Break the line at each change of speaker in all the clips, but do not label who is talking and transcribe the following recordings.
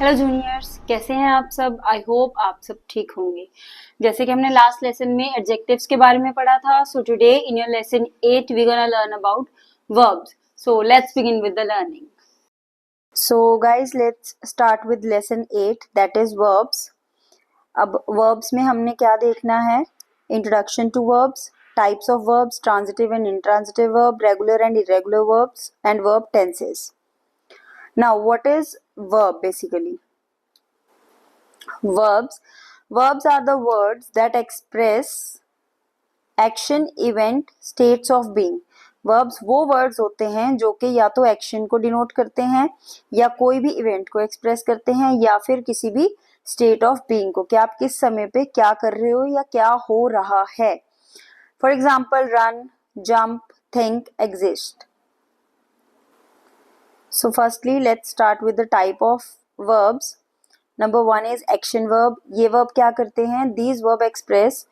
Hello juniors, कैसे हैं आप सब। आई होप आप सब ठीक होंगे। जैसे कि हमने लास्ट लेसन में एडजेक्टिव्स के बारे में पढ़ा था, so today in your lesson 8 we gonna learn about verbs. So let's begin with the learning.
So guys, let's start with lesson 8, that is verbs. अब verbs में हमने क्या देखना है? Introduction to verbs, types of verbs, transitive and intransitive verb, regular and irregular verbs, and verb tenses. Now, what is verb basically? Verbs are the words that express action, event, states of being. Verbs वो words होते हैं जो कि या तो action को denote करते हैं या कोई भी इवेंट को एक्सप्रेस करते हैं या फिर किसी भी स्टेट ऑफ बीइंग को, कि आप किस समय पे क्या कर रहे हो या क्या हो रहा है. For example run, jump, think, exist. So firstly let's start with the type of verbs. Number 1 is action verb. ये वर्ब क्या करते हैं? These verb express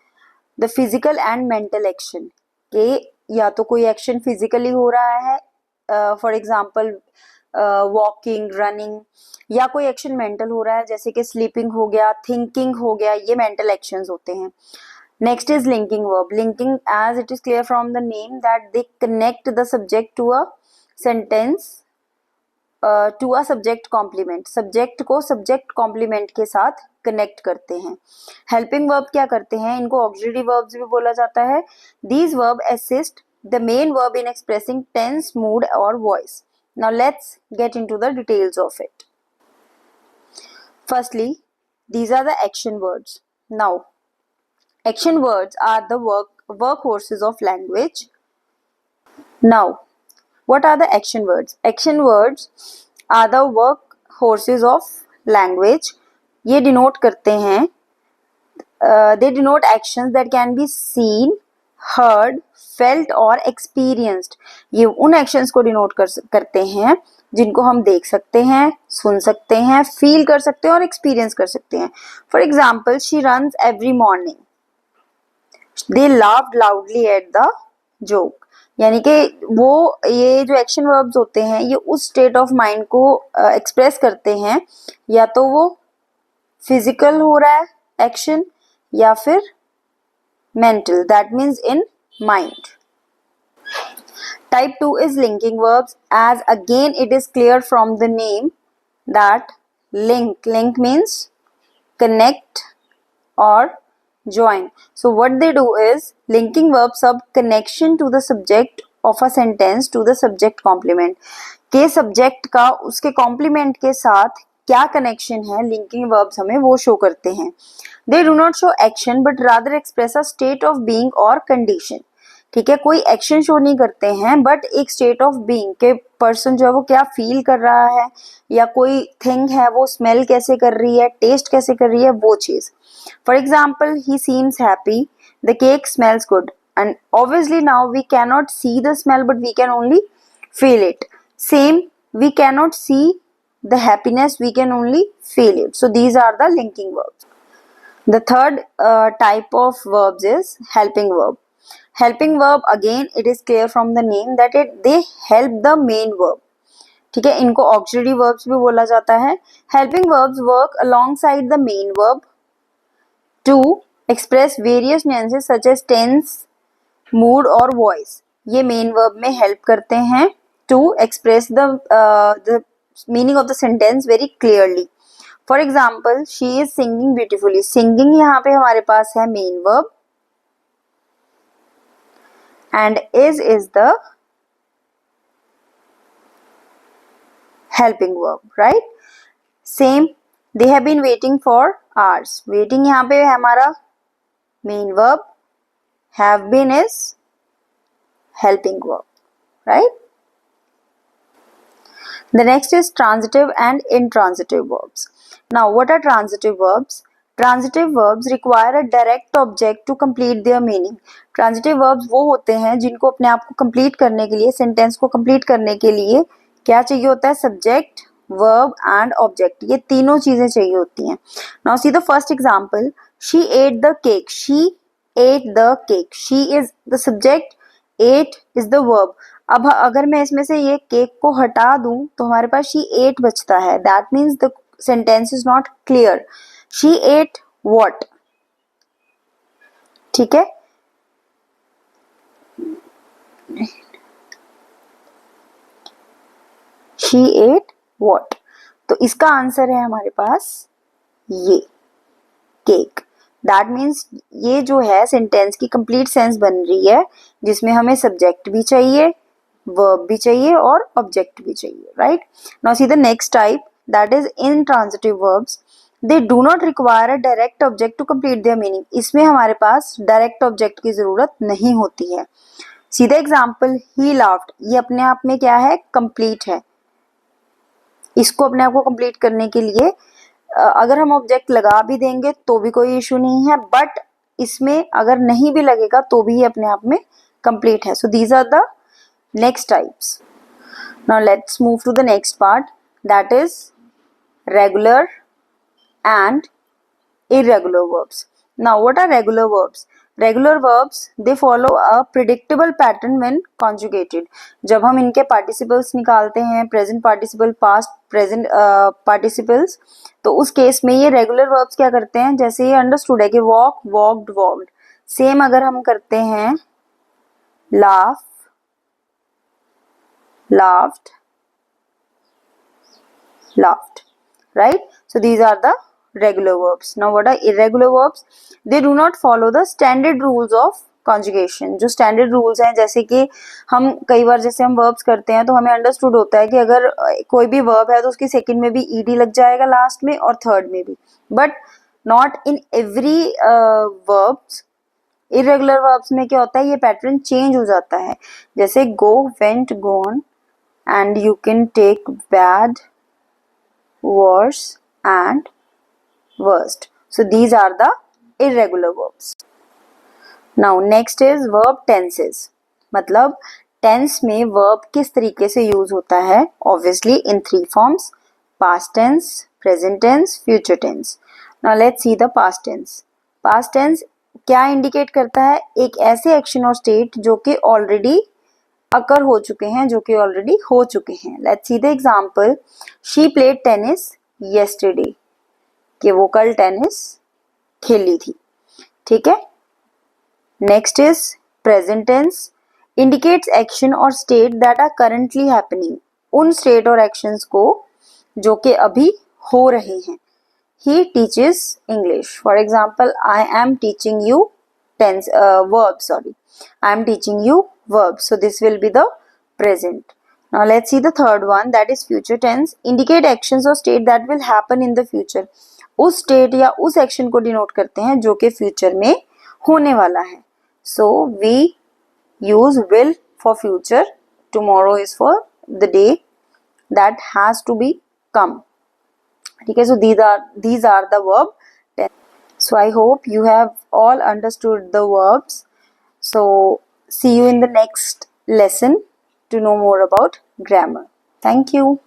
the physical and mental action. के या तो कोई एक्शन फिजिकली हो रहा है, फॉर एग्जाम्पल वॉकिंग, रनिंग, या कोई एक्शन मेंटल हो रहा है जैसे कि स्लीपिंग हो गया, थिंकिंग हो गया. ये मेंटल एक्शंस होते हैं. Next is linking verb. Linking as it is clear from the name that they connect the subject to a sentence, to a subject complement. Subject को सब्जेक्ट कॉम्प्लीमेंट के साथ कनेक्ट करते हैं. हेल्पिंग वर्ब क्या करते हैं? इनको ऑक्सिलरी वर्ब्स भी बोला जाता है. These verb assist the main verb in expressing tense, mood और voice. Now let's get into the details of it. Firstly, these are the action words. Now, action words are the workhorses of language. Now, what are the action words? Action words are the workhorses of language. ये denote करते हैं, they denote actions that can be seen, heard, felt और experienced. ये उन actions को denote करते हैं जिनको हम देख सकते हैं, सुन सकते हैं, फील कर सकते हैं और एक्सपीरियंस कर सकते हैं. For example, she runs every morning. They laughed loudly at the joke. यानी कि वो ये जो एक्शन वर्ब्स होते हैं ये उस स्टेट ऑफ माइंड को एक्सप्रेस करते हैं, या तो वो फिजिकल हो रहा है एक्शन या फिर mental, that means in mind. Type 2 is linking verbs, as again it is clear from the name that link means connect or join. So what they do is linking verbs sub connection to the subject of a sentence to the subject complement. के subject का उसके complement के साथ क्या connection है, linking verbs हमें वो show करते हैं. दे do not show action but rather express a state of being और कंडीशन. ठीक है, कोई एक्शन शो नहीं करते हैं बट एक स्टेट ऑफ बीइंग के पर्सन जो है वो क्या फील कर रहा है, या कोई थिंग है वो स्मेल कैसे कर रही है, टेस्ट कैसे कर रही है, वो चीज. For example, he seems happy, the cake smells good. And obviously now we can not see the smell but we can only feel it. Same, we cannot see the happiness, we can only feel it. So these are the linking verbs. The third type of verbs is helping verb. Helping verb, again it is clear from the name that they help the main verb. ठीक है, इनको auxiliary verbs भी बोला जाता है. Helping verbs work alongside the main verb to express various nuances such as tense, mood और voice. ये main verb में help करते हैं to express the meaning of the sentence very clearly. For example, she is singing beautifully. Singing यहाँ पे हमारे पास है main verb and is the helping verb, right? Same, they have been waiting for hours. Waiting यहाँ पे है हमारा main verb, have been is helping verb, right? The next is transitive and intransitive verbs. Now, what are transitive verbs? Transitive verbs require a direct object to complete their meaning. Transitive verbs वो होते हैं जिनको अपने आप को complete करने के लिए, sentence को complete करने के लिए क्या चाहिए होता है? Subject, verb and object. ये तीनों चीजें चाहिए होती हैं. Now see the first example. She ate the cake. She ate the cake. She is the subject, ate is the verb. अब अगर मैं इसमें से ये केक को हटा दूं तो हमारे पास she ate बचता है. That means the sentence is not clear. She ate what? ठीक है, she ate what? तो इसका आंसर है हमारे पास ये केक. दैट मीन्स ये जो है सेंटेंस की कंप्लीट सेंस बन रही है, जिसमें हमें सब्जेक्ट भी चाहिए, वर्ब भी चाहिए और ऑब्जेक्ट भी चाहिए, right? Now see the next type, that is intransitive verbs. They do not require a direct object to complete their meaning. इसमें हमारे पास डायरेक्ट ऑब्जेक्ट की जरूरत नहीं होती है. See the example, he laughed. ये अपने आप में क्या है? कंप्लीट है. इसको अपने आप को कंप्लीट करने के लिए अगर हम ऑब्जेक्ट लगा भी देंगे तो भी कोई इशू नहीं है, बट इसमें अगर नहीं भी लगेगा तो भी ये अपने आप में कंप्लीट है. So these are the next types. Now let's move to the next part, that is regular and irregular verbs. Now what are regular verbs? Regular verbs, they follow a predictable pattern when conjugated. जब हम इनके participles निकालते हैं, present participle, past present participles, तो उस case में ये regular verbs क्या करते हैं? जैसे ये understood है कि walk, walked, walked. Same अगर हम करते हैं laugh, laughed, laughed, right? So these are the regular verbs. Now what are irregular verbs? They do not follow the standard rules of conjugation. जो standard rules हैं, जैसे कि हम कई बार जैसे हम verbs करते हैं तो हमें understood होता है कि अगर कोई भी verb है तो उसकी second में भी ed लग जाएगा last में और third में भी, but not in every verbs. irregular verbs में क्या होता है? ये pattern change हो जाता है. जैसे go, went, gone, and you can take bad, worse and worst. So these are the irregular verbs. Now next is verb tenses. मतलब tense में verb किस तरीके से use होता है? Obviously in three forms: past tense, present tense, future tense. Now let's see the past tense. Past tense क्या indicate करता है? एक ऐसे action और state जो कि already occur हो चुके हैं, जो कि already हो चुके हैं. Let's see the example. She played tennis yesterday. कि वो कल टेनिस खेली थी. ठीक है. Next is present tense. Indicates action और state that are currently happening. उन स्टेट और एक्शंस को जो कि अभी हो रहे हैं. He teaches English. For example, I am teaching you tense verb. Sorry, I am teaching you verb. So this will be the present. Now let's see the third one, that is future tense. Indicate actions or state that will happen in the future. उस state या उस action को denote करते हैं जो कि future में होने वाला है. So we use will for future. Tomorrow is for the day that has to be come. ठीक है. सो these are the verb tense. So I hope you have all understood the verbs. So see you in the next lesson to know more about grammar. Thank you.